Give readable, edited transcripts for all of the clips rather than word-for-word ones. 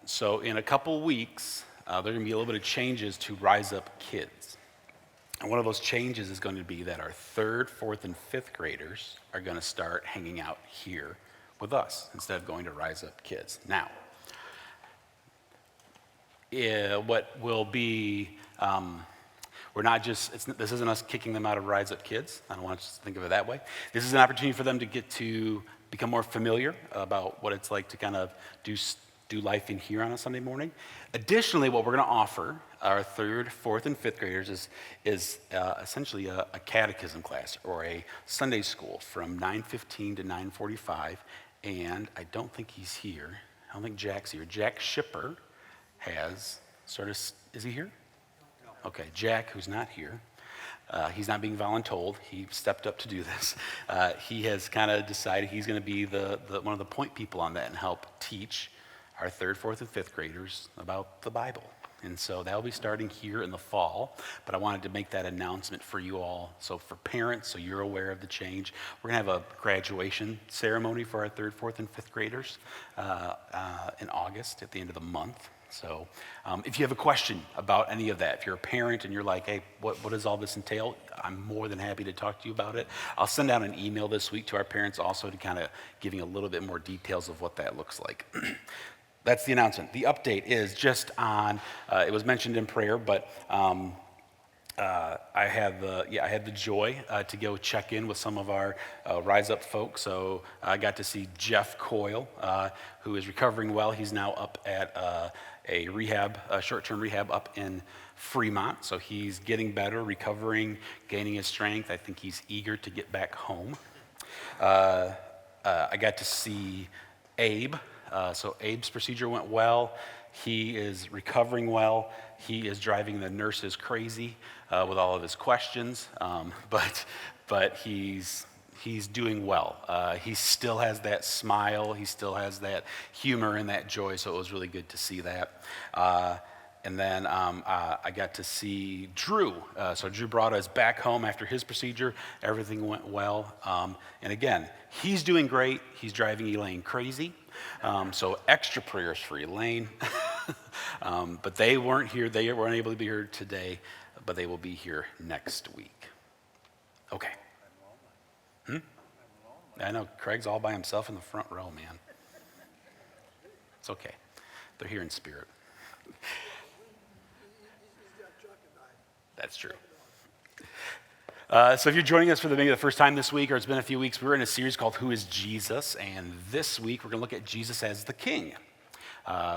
So in a couple weeks, there are going to be a little bit of changes to Rise Up Kids. And one of those changes is going to be that our third, fourth, and fifth graders are going to start hanging out here with us instead of going to Rise Up Kids. Now, what will be, we're not just, this isn't us kicking them out of Rise Up Kids. I don't want to think of it that way. This is an opportunity for them to get to become more familiar about what it's like to kind of do life in here on a Sunday morning. Additionally, what we're going to offer our third, fourth, and fifth graders is essentially a catechism class or a Sunday school from 9:15 to 9:45. And I don't think he's here. I don't think Jack's here. Jack Shipper has is he here? No. Okay, Jack, who's not here. He's not being voluntold. He stepped up to do this. He has kind of decided he's going to be one of the point people on that and help teach our third, fourth, and fifth graders about the Bible. And so that'll be starting here in the fall, but I wanted to make that announcement for you all. So for parents, so you're aware of the change, we're gonna have a graduation ceremony for our third, fourth, and fifth graders in August at the end of the month. So if you have a question about any of that, if you're a parent and you're like, hey, what does all this entail? I'm more than happy to talk to you about it. I'll send out an email this week to our parents also to kind of giving a little bit more details of what that looks like. That's the announcement. The update is just on, it was mentioned in prayer, but I had the joy to go check in with some of our Rise Up folks. So I got to see Jeff Coyle, who is recovering well. He's now up at a short-term rehab up in Fremont. So he's getting better, recovering, gaining his strength. I think he's eager to get back home. I got to see Abe. So Abe's procedure went well. He is recovering well. He is driving the nurses crazy with all of his questions, but he's doing well. He still has that smile. He still has that humor and that joy, so it was really good to see that. And then I got to see Drew. So Drew brought us back home after his procedure. Everything went well. And again, he's doing great. He's driving Elaine crazy. So extra prayers for Elaine. But they weren't here. They weren't able to be here today, but they will be here next week. Okay. I know Craig's all by himself in the front row, man. It's okay. They're here in spirit. That's true. So if you're joining us for maybe the first time this week, or it's been a few weeks, we're in a series called Who is Jesus? And this week we're going to look at Jesus as the King.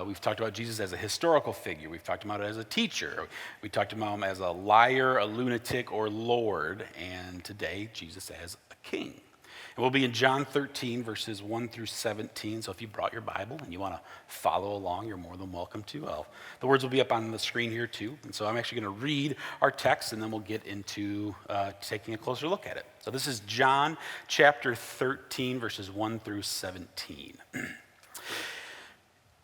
We've talked about Jesus as a historical figure. We've talked about it as a teacher. We talked about him as a liar, a lunatic, or Lord. And today, Jesus as a King. And we'll be in John 13, verses 1 through 17. So if you brought your Bible and you want to follow along, you're more than welcome to. The words will be up on the screen here too. And so I'm actually going to read our text, and then we'll get into taking a closer look at it. So this is John chapter 13, verses 1 through 17.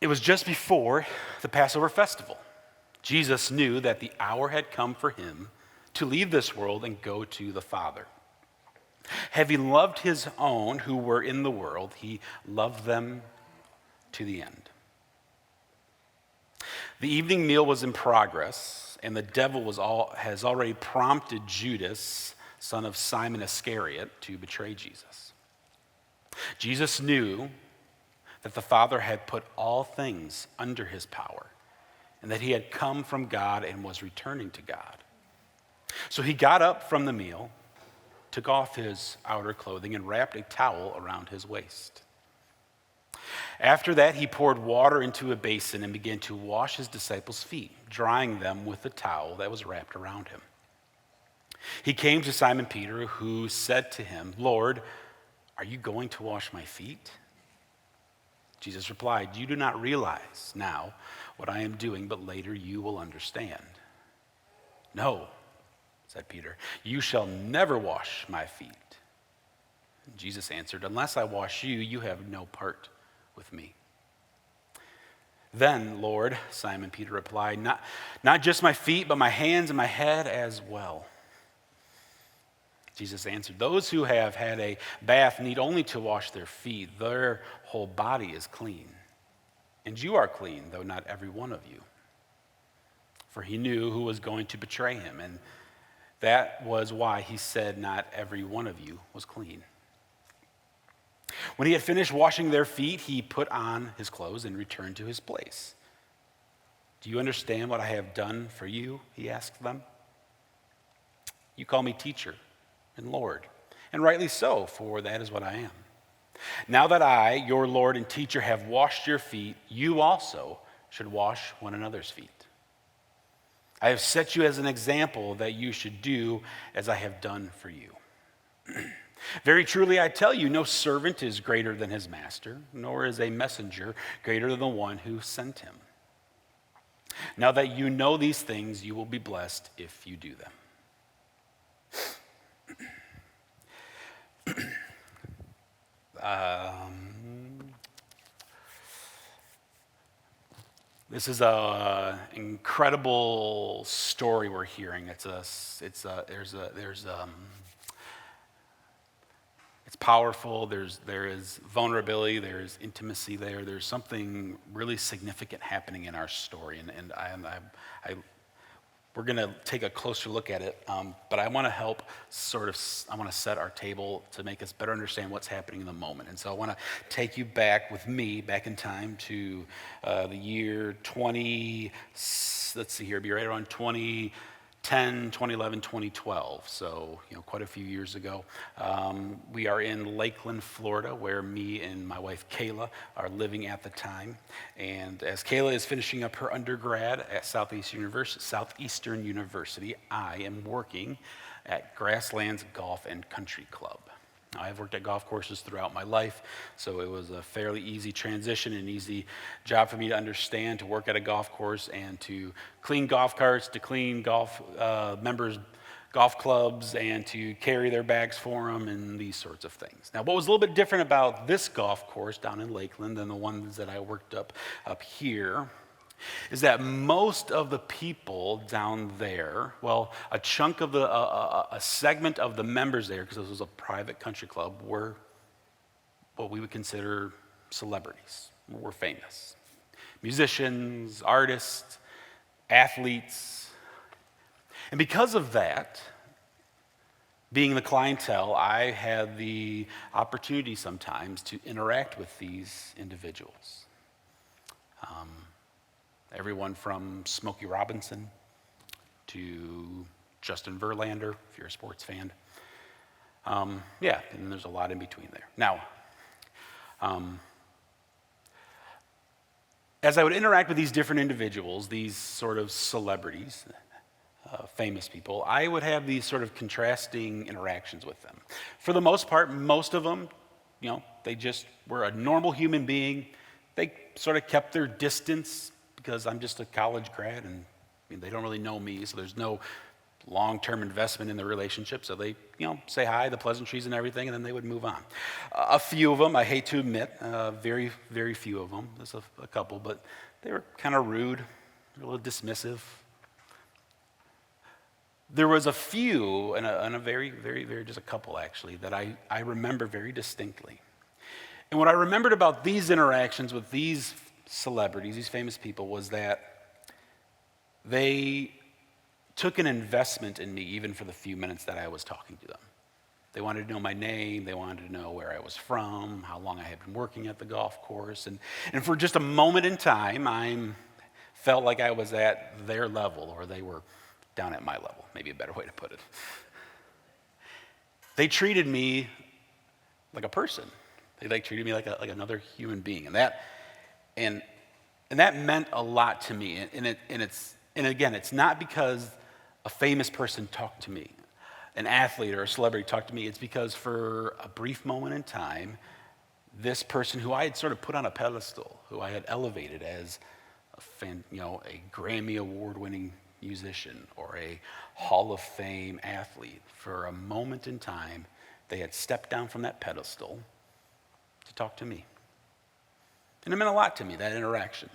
It was just before the Passover festival. Jesus knew that the hour had come for him to leave this world and go to the Father. Having loved his own who were in the world, he loved them to the end. The evening meal was in progress, and the devil has already prompted Judas, son of Simon Iscariot, to betray Jesus. Jesus knew that the Father had put all things under his power, and that he had come from God and was returning to God. So he got up from the meal, took off his outer clothing, and wrapped a towel around his waist. After that, he poured water into a basin and began to wash his disciples' feet, drying them with the towel that was wrapped around him. He came to Simon Peter, who said to him, "Lord, are you going to wash my feet?" Jesus replied, "You do not realize now what I am doing, but later you will understand." "No," said Peter, "you shall never wash my feet." And Jesus answered, "Unless I wash you, you have no part with me." "Then, Lord," Simon Peter replied, not just my feet, but my hands and my head as well." Jesus answered, "Those who have had a bath need only to wash their feet. Their whole body is clean. And you are clean, though not every one of you. For he knew who was going to betray him, and that was why he said not every one of you was clean. When he had finished washing their feet, he put on his clothes and returned to his place. Do you understand what I have done for you? He asked them. You call me teacher and Lord, and rightly so, for that is what I am. Now that I, your Lord and teacher, have washed your feet, you also should wash one another's feet. I have set you as an example that you should do as I have done for you. Very truly, I tell you, no servant is greater than his master, nor is a messenger greater than the one who sent him. Now that you know these things, you will be blessed if you do them. This is an incredible story we're hearing. It's powerful. There is vulnerability. There is intimacy there. There's something really significant happening in our story, and we're going to take a closer look at it. But I want to help I want to set our table to make us better understand what's happening in the moment. And so I want to take you back with me, back in time to the year 2010, 2011, 2012. So, quite a few years ago. We are in Lakeland, Florida, where me and my wife, Kayla, are living at the time. And as Kayla is finishing up her undergrad at Southeastern University, I am working at Grasslands Golf and Country Club. Now, I've worked at golf courses throughout my life, so it was a fairly easy transition, an easy job for me to understand, to work at a golf course and to clean golf carts, to clean golf members' golf clubs, and to carry their bags for them and these sorts of things. Now, what was a little bit different about this golf course down in Lakeland than the ones that I worked up here is that most of the people down there, well, a chunk of a segment of the members there, because this was a private country club, were what we would consider celebrities, were famous. Musicians, artists, athletes. And because of that, being the clientele, I had the opportunity sometimes to interact with these individuals. Everyone from Smokey Robinson to Justin Verlander, if you're a sports fan. And there's a lot in between there. Now, as I would interact with these different individuals, these sort of celebrities, famous people, I would have these sort of contrasting interactions with them. For the most part, most of them, they just were a normal human being. They sort of kept their distance because I'm just a college grad and they don't really know me, so there's no long-term investment in the relationship. So they, say hi, the pleasantries and everything, and then they would move on. A few of them, I hate to admit, very, very few of them, there's a couple, but they were kind of rude, a little dismissive. There was a few, and a very, very, very, just a couple actually, that I remember very distinctly. And what I remembered about these interactions with these celebrities, these famous people, was that they took an investment in me even for the few minutes that I was talking to them. They wanted to know my name, they wanted to know where I was from, how long I had been working at the golf course, and for just a moment in time, I felt like I was at their level, or they were down at my level, maybe a better way to put it. They treated me like a person. They treated me like another human being, and that meant a lot to me. And again, it's not because a famous person talked to me, an athlete or a celebrity talked to me. It's because for a brief moment in time, this person who I had sort of put on a pedestal, who I had elevated as a Grammy award-winning musician or a Hall of Fame athlete, for a moment in time, they had stepped down from that pedestal to talk to me. And it meant a lot to me, that interaction.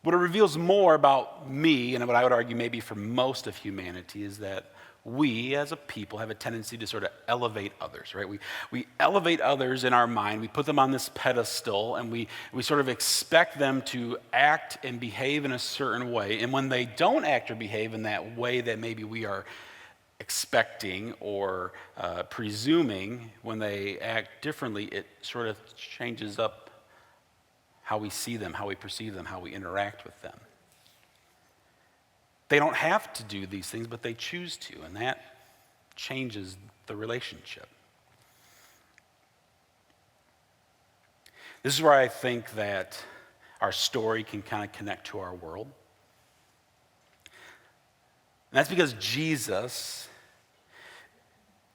What it reveals more about me, and what I would argue maybe for most of humanity, is that we as a people have a tendency to sort of elevate others, right? We elevate others in our mind, we put them on this pedestal, and we sort of expect them to act and behave in a certain way. And when they don't act or behave in that way that maybe we are expecting or presuming, when they act differently, it sort of changes up how we see them, how we perceive them, how we interact with them. They don't have to do these things, but they choose to, and that changes the relationship. This is where I think that our story can kind of connect to our world. And that's because Jesus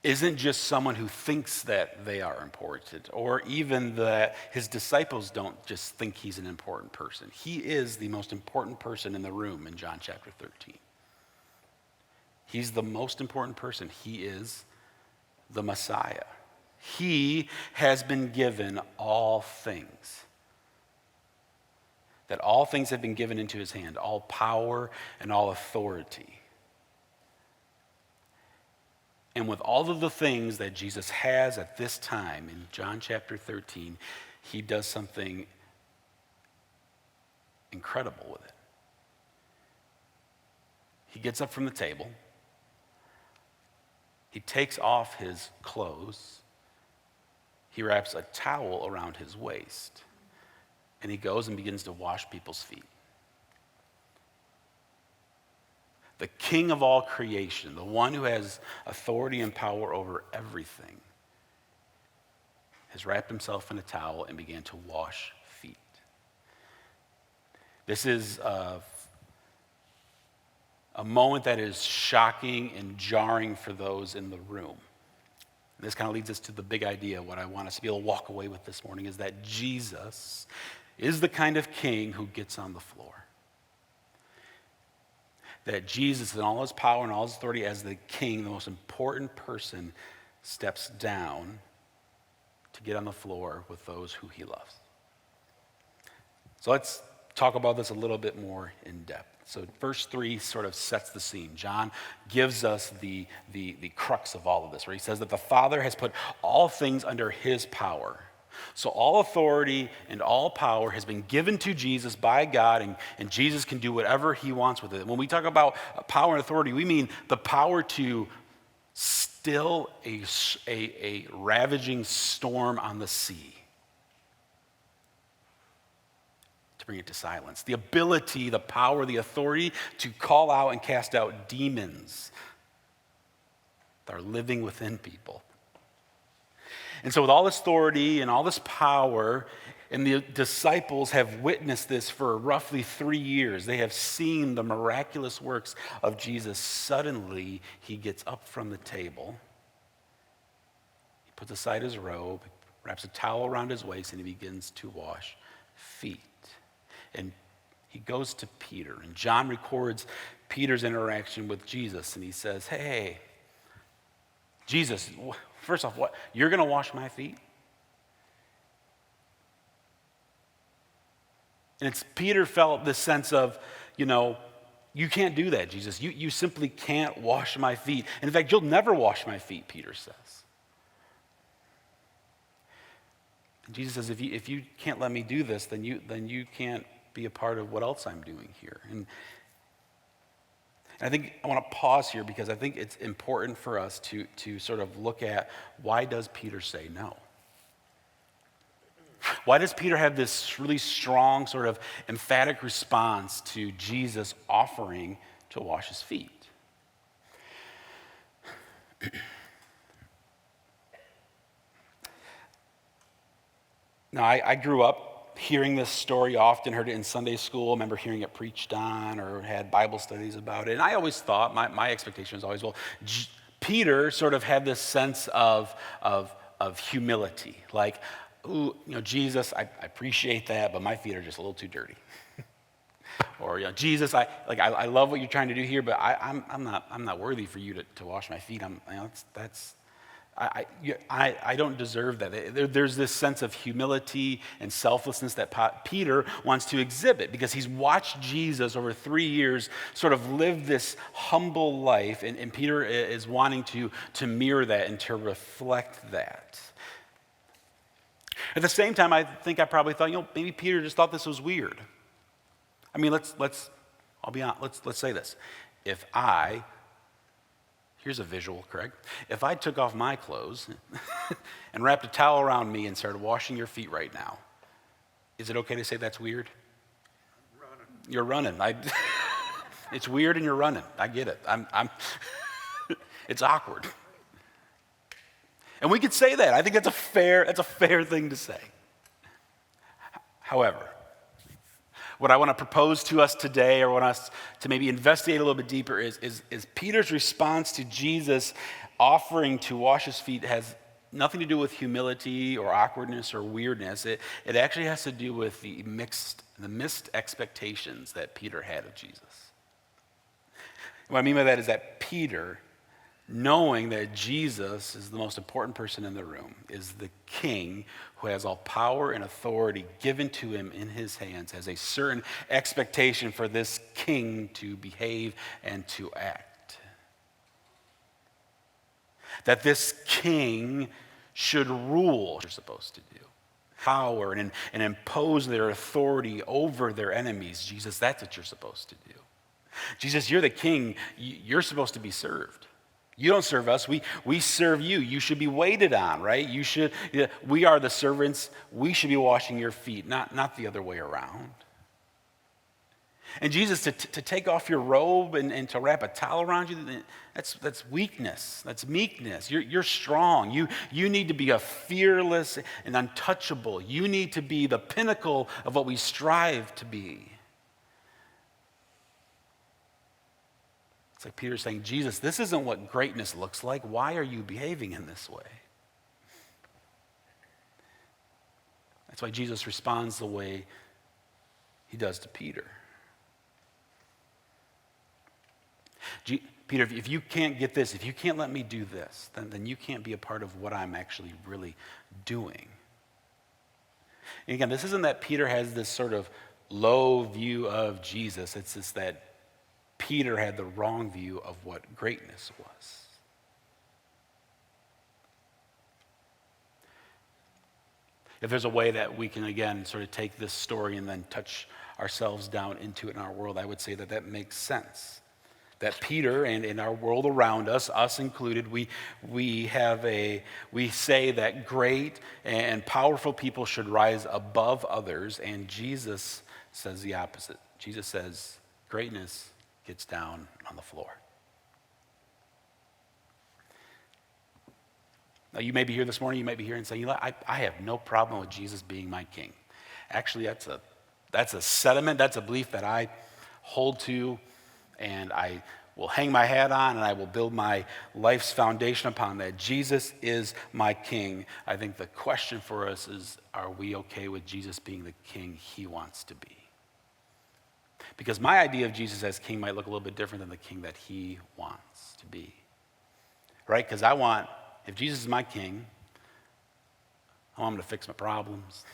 isn't just someone who thinks that they are important, or even that his disciples don't just think he's an important person. He is the most important person in the room in John chapter 13. He's the most important person. He is the Messiah. He has been given all things. That all things have been given into his hand, all power and all authority. And with all of the things that Jesus has at this time in John chapter 13, he does something incredible with it. He gets up from the table. He takes off his clothes. He wraps a towel around his waist. And he goes and begins to wash people's feet. The king of all creation, the one who has authority and power over everything, has wrapped himself in a towel and began to wash feet. This is a moment that is shocking and jarring for those in the room. And this kind of leads us to the big idea. What I want us to be able to walk away with this morning is that Jesus is the kind of king who gets on the floor. That Jesus, in all his power and all his authority as the king, the most important person, steps down to get on the floor with those who he loves. So let's talk about this a little bit more in depth. So verse 3 sort of sets the scene. John gives us the crux of all of this, where he says that the Father has put all things under his power. So all authority and all power has been given to Jesus by God, and Jesus can do whatever he wants with it. When we talk about power and authority, we mean the power to still a ravaging storm on the sea, to bring it to silence. The ability, the power, the authority to call out and cast out demons that are living within people. And so with all this authority and all this power, and the disciples have witnessed this for roughly 3 years. They have seen the miraculous works of Jesus. Suddenly, he gets up from the table. He puts aside his robe, wraps a towel around his waist, and he begins to wash feet. And he goes to Peter. And John records Peter's interaction with Jesus. And he says, hey, Jesus, first off, what? You're going to wash my feet? And it's Peter felt this sense of, you can't do that, Jesus. You simply can't wash my feet. And in fact, you'll never wash my feet, Peter says. And Jesus says, if you can't let me do this, then you can't be a part of what else I'm doing here. And I think I want to pause here because I think it's important for us to sort of look at, why does Peter say no? Why does Peter have this really strong sort of emphatic response to Jesus offering to wash his feet? Now, I grew up hearing this story often, heard it in Sunday school, remember hearing it preached on or had Bible studies about it. And I always thought, my expectation was always, Peter sort of had this sense of humility. Like, ooh, Jesus, I appreciate that, but my feet are just a little too dirty. Or, Jesus, I love what you're trying to do here, but I'm not worthy for you to wash my feet. I don't deserve that. There's this sense of humility and selflessness that Peter wants to exhibit because he's watched Jesus over 3 years sort of live this humble life, and Peter is wanting to mirror that and to reflect that. At the same time, I think I probably thought, maybe Peter just thought this was weird. I mean, I'll be honest, let's say this. Here's a visual, Craig. If I took off my clothes and wrapped a towel around me and started washing your feet right now, is it okay to say that's weird? You're running. It's weird and you're running. I get it. It's awkward. And we could say that. I think that's a fair thing to say. However, what I want to propose to us today, or want us to maybe investigate a little bit deeper, is Peter's response to Jesus offering to wash his feet has nothing to do with humility or awkwardness or weirdness. It actually has to do with the missed expectations that Peter had of Jesus. What I mean by that is that Peter, knowing that Jesus is the most important person in the room, is the king who has all power and authority given to him in his hands, has a certain expectation for this king to behave and to act. That this king should rule, you're supposed to do. Power and impose their authority over their enemies. Jesus, that's what you're supposed to do. Jesus, you're the king. You're supposed to be served. You don't serve us, we serve you. You should be waited on, right? We are the servants. We should be washing your feet, not the other way around. And Jesus, to take off your robe and to wrap a towel around you, that's weakness. That's meekness. You're strong. You need to be a fearless and untouchable. You need to be the pinnacle of what we strive to be. It's like Peter saying, Jesus, this isn't what greatness looks like. Why are you behaving in this way? That's why Jesus responds the way he does to Peter. Peter, if you can't get this, if you can't let me do this, then you can't be a part of what I'm actually really doing. And again, this isn't that Peter has this sort of low view of Jesus. It's just that Peter had the wrong view of what greatness was. If there's a way that we can, again, sort of take this story and then touch ourselves down into it in our world, I would say that makes sense. That Peter and in our world around us included, we say that great and powerful people should rise above others, and Jesus says the opposite. Jesus says greatness gets down on the floor. Now, you may be here this morning, you might be here and saying, I have no problem with Jesus being my king. Actually, that's a sentiment, that's a belief that I hold to, and I will hang my hat on, and I will build my life's foundation upon that. Jesus is my king. I think the question for us is, are we okay with Jesus being the king he wants to be? Because my idea of Jesus as king might look a little bit different than the king that he wants to be. Right? Because if Jesus is my king, I want him to fix my problems.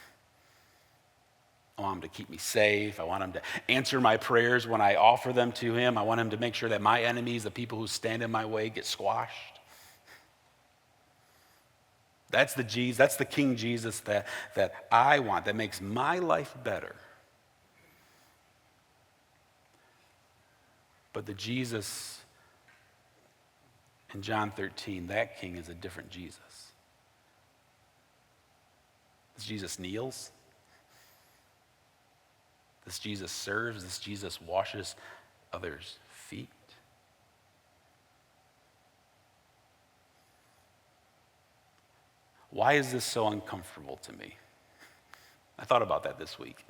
I want him to keep me safe. I want him to answer my prayers when I offer them to him. I want him to make sure that my enemies, the people who stand in my way, get squashed. That's the King Jesus that I want, that makes my life better. But the Jesus in John 13, that king is a different Jesus. This Jesus kneels. This Jesus serves. This Jesus washes others' feet. Why is this so uncomfortable to me? I thought about that this week.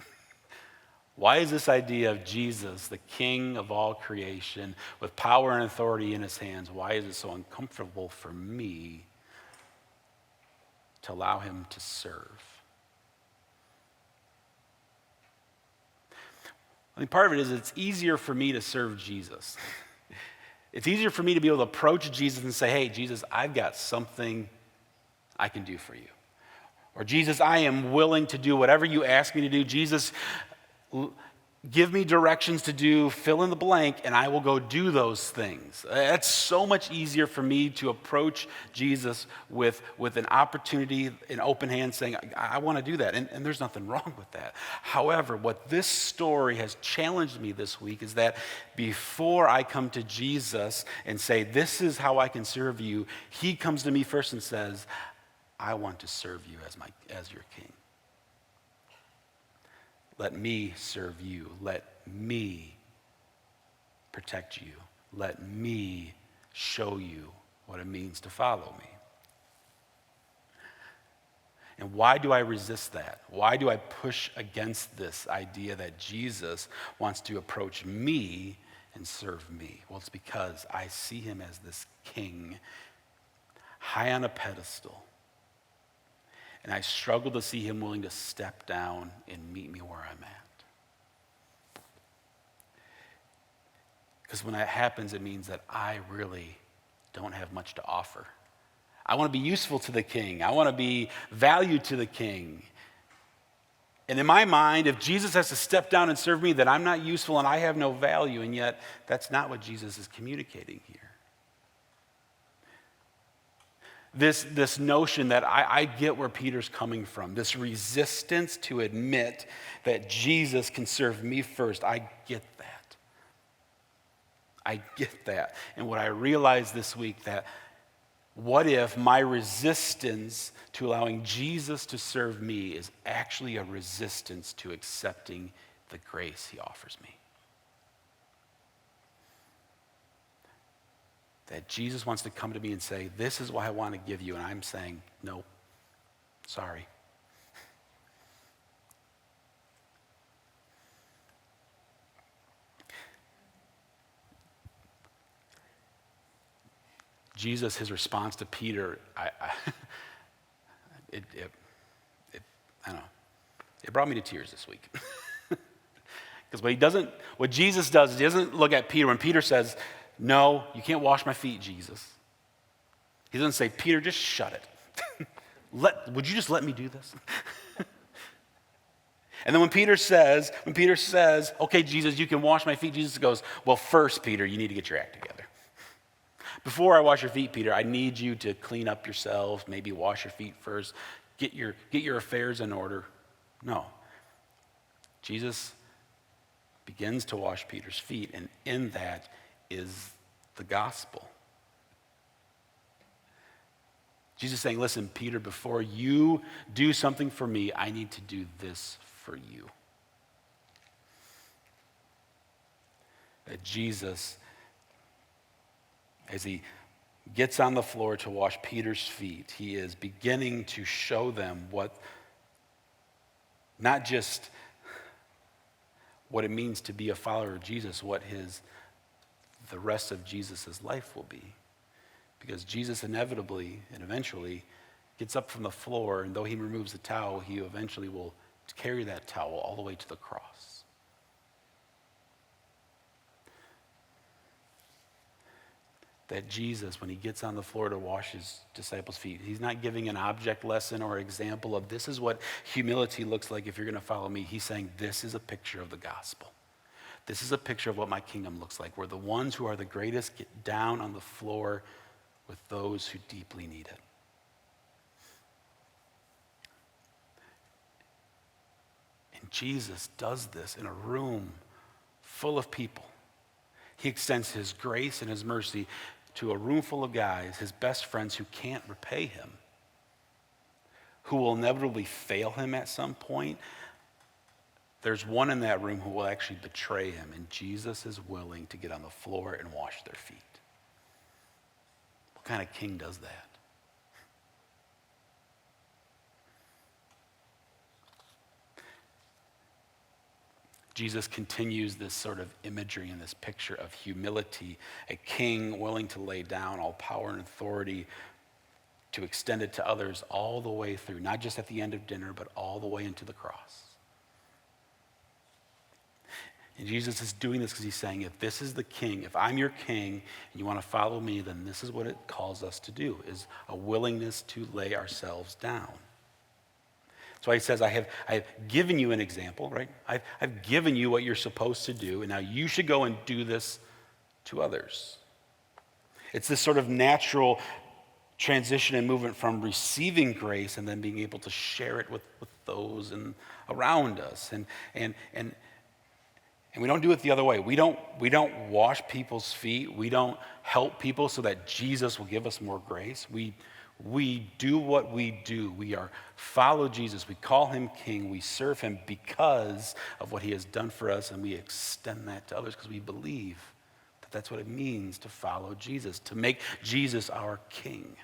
Why is this idea of Jesus, the king of all creation, with power and authority in his hands, why is it so uncomfortable for me to allow him to serve? I think part of it is it's easier for me to serve Jesus. It's easier for me to be able to approach Jesus and say, hey, Jesus, I've got something I can do for you. Or Jesus, I am willing to do whatever you ask me to do. Jesus, give me directions to do, fill in the blank, and I will go do those things. That's so much easier for me to approach Jesus with an opportunity, an open hand saying, I want to do that. And there's nothing wrong with that. However, what this story has challenged me this week is that before I come to Jesus and say, this is how I can serve you, he comes to me first and says, I want to serve you as your king. Let me serve you. Let me protect you. Let me show you what it means to follow me. And why do I resist that? Why do I push against this idea that Jesus wants to approach me and serve me? Well, it's because I see him as this king high on a pedestal. And I struggle to see him willing to step down and meet me where I'm at. Because when that happens, it means that I really don't have much to offer. I want to be useful to the king. I want to be valued to the king. And in my mind, if Jesus has to step down and serve me, then I'm not useful and I have no value. And yet, that's not what Jesus is communicating here. This notion that I get where Peter's coming from, this resistance to admit that Jesus can serve me first, I get that. I get that. And what I realized this week, that what if my resistance to allowing Jesus to serve me is actually a resistance to accepting the grace he offers me? That Jesus wants to come to me and say, this is what I want to give you. And I'm saying, no, sorry. Jesus, his response to Peter, I don't know. It brought me to tears this week. Because what Jesus does is he doesn't look at Peter when Peter says, no, you can't wash my feet, Jesus. He doesn't say, Peter, just shut it. Would you just let me do this? And then when Peter says, okay, Jesus, you can wash my feet, Jesus goes, well, first, Peter, you need to get your act together. Before I wash your feet, Peter, I need you to clean up yourself, maybe wash your feet first, get your affairs in order. No. Jesus begins to wash Peter's feet, and in that is the gospel. Jesus saying, listen, Peter, before you do something for me, I need to do this for you. That Jesus, as he gets on the floor to wash Peter's feet, he is beginning to show them not just what it means to be a follower of Jesus, what the rest of Jesus' life will be. Because Jesus inevitably and eventually gets up from the floor, and though he removes the towel, he eventually will carry that towel all the way to the cross. That Jesus, when he gets on the floor to wash his disciples' feet, he's not giving an object lesson or example of this is what humility looks like if you're going to follow me. He's saying this is a picture of the gospel. This is a picture of what my kingdom looks like, where the ones who are the greatest get down on the floor with those who deeply need it. And Jesus does this in a room full of people. He extends his grace and his mercy to a room full of guys, his best friends, who can't repay him, who will inevitably fail him at some point. There's one in that room who will actually betray him, and Jesus is willing to get on the floor and wash their feet. What kind of king does that? Jesus continues this sort of imagery and this picture of humility, a king willing to lay down all power and authority to extend it to others all the way through, not just at the end of dinner, but all the way into the cross. And Jesus is doing this because he's saying, if this is the king, if I'm your king and you want to follow me, then this is what it calls us to do, is a willingness to lay ourselves down. So he says, I have given you an example, right? I've given you what you're supposed to do, and now you should go and do this to others. It's this sort of natural transition and movement from receiving grace and then being able to share it with those around us. And we don't do it the other way. We don't wash people's feet. We don't help people so that Jesus will give us more grace. We do what we do. We follow Jesus. We call him king. We serve him because of what he has done for us, and we extend that to others because we believe that that's what it means to follow Jesus, to make Jesus our king.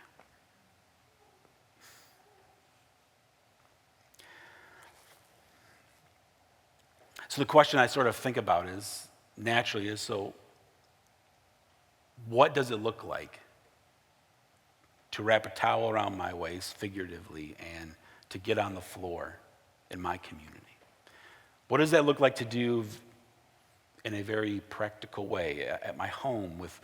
So the question I sort of think about naturally is, so what does it look like to wrap a towel around my waist, figuratively, and to get on the floor in my community? What does that look like to do in a very practical way at my home with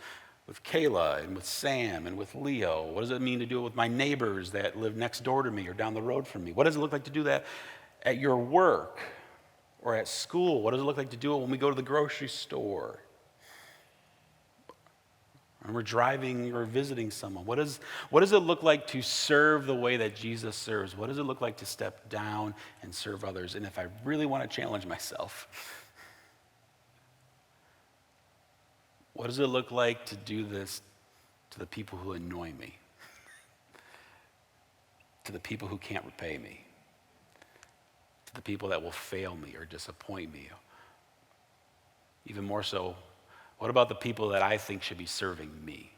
Kayla and with Sam and with Leo? What does it mean to do it with my neighbors that live next door to me or down the road from me? What does it look like to do that at your work or at school? What does it look like to do it when we go to the grocery store? And we're driving or visiting someone. What does it look like to serve the way that Jesus serves? What does it look like to step down and serve others? And if I really want to challenge myself, what does it look like to do this to the people who annoy me? To the people who can't repay me? To the people that will fail me or disappoint me? Even more so, what about the people that I think should be serving me?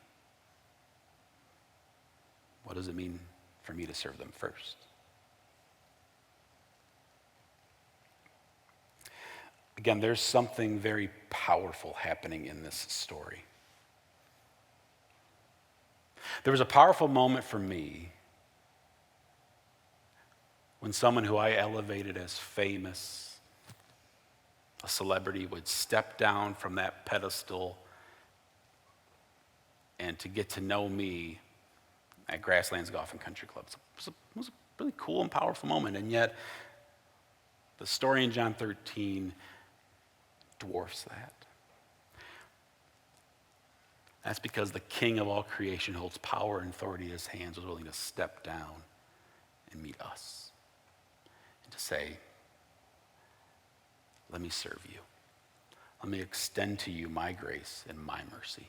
What does it mean for me to serve them first? Again, there's something very powerful happening in this story. There was a powerful moment for me when someone who I elevated as famous, a celebrity, would step down from that pedestal and to get to know me at Grasslands Golf and Country Club. It was a really cool and powerful moment, and yet the story in John 13 dwarfs that. That's because the King of all creation holds power and authority in his hands, was willing to step down and meet us and to say, let me serve you. Let me extend to you my grace and my mercy.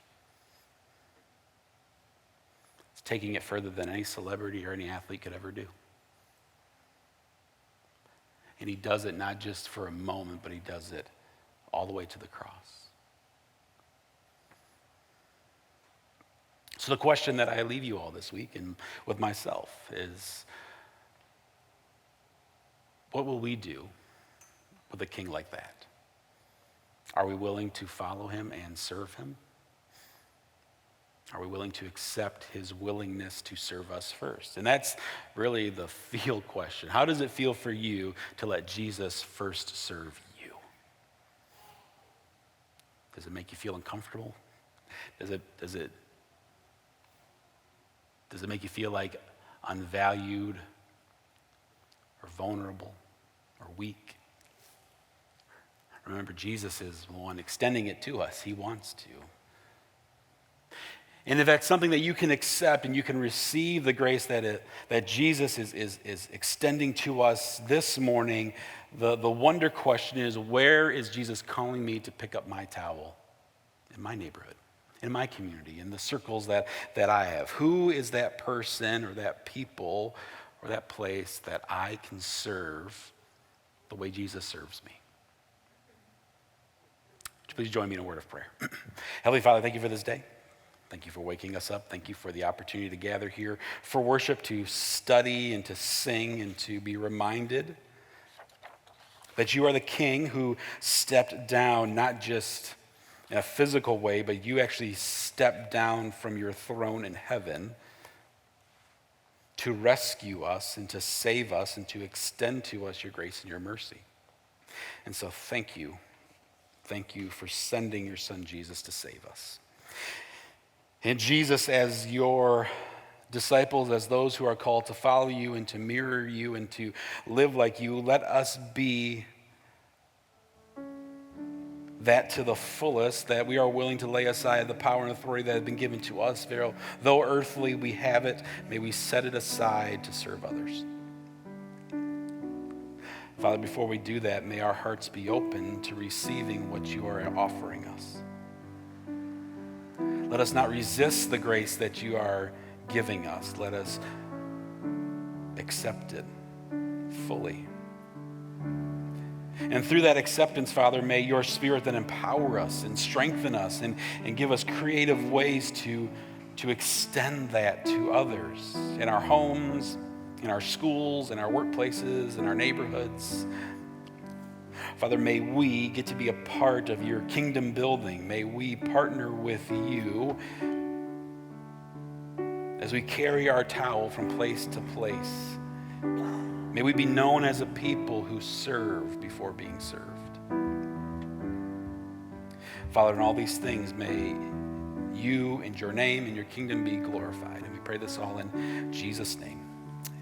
It's taking it further than any celebrity or any athlete could ever do. And he does it not just for a moment, but he does it all the way to the cross. So the question that I leave you all this week and with myself is, what will we do with a king like that? Are we willing to follow him and serve him? Are we willing to accept his willingness to serve us first? And that's really the feel question. How does it feel for you to let Jesus first serve you? Does it make you feel uncomfortable? Does it make you feel like unvalued or vulnerable or weak? Remember, Jesus is the one extending it to us. He wants to. And if that's something that you can accept and you can receive the grace that Jesus is extending to us this morning, the wonder question is, where is Jesus calling me to pick up my towel in my neighborhood, in my community, in the circles that I have? Who is that person or that people or that place that I can serve the way Jesus serves me? Would you please join me in a word of prayer? Heavenly Father, thank you for this day. Thank you for waking us up. Thank you for the opportunity to gather here for worship, to study and to sing and to be reminded that you are the King who stepped down, not just in a physical way, but you actually stepped down from your throne in heaven to rescue us and to save us and to extend to us your grace and your mercy. And so thank you Thank you for sending your son Jesus to save us. And Jesus, as your disciples, as those who are called to follow you and to mirror you and to live like you, let us be that to the fullest, that we are willing to lay aside the power and authority that has been given to us. Though earthly we have it, may we set it aside to serve others. Father, before we do that, may our hearts be open to receiving what you are offering us. Let us not resist the grace that you are giving us. Let us accept it fully. And through that acceptance, Father, may your Spirit then empower us and strengthen us and give us creative ways to extend that to others in our homes, in our schools, in our workplaces, in our neighborhoods. Father, may we get to be a part of your kingdom building. May we partner with you as we carry our towel from place to place. May we be known as a people who serve before being served. Father, in all these things, may you and your name and your kingdom be glorified. And we pray this all in Jesus' name.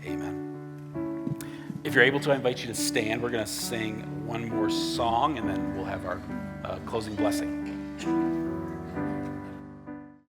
Amen. If you're able to, I invite you to stand. We're going to sing one more song, and then we'll have our closing blessing.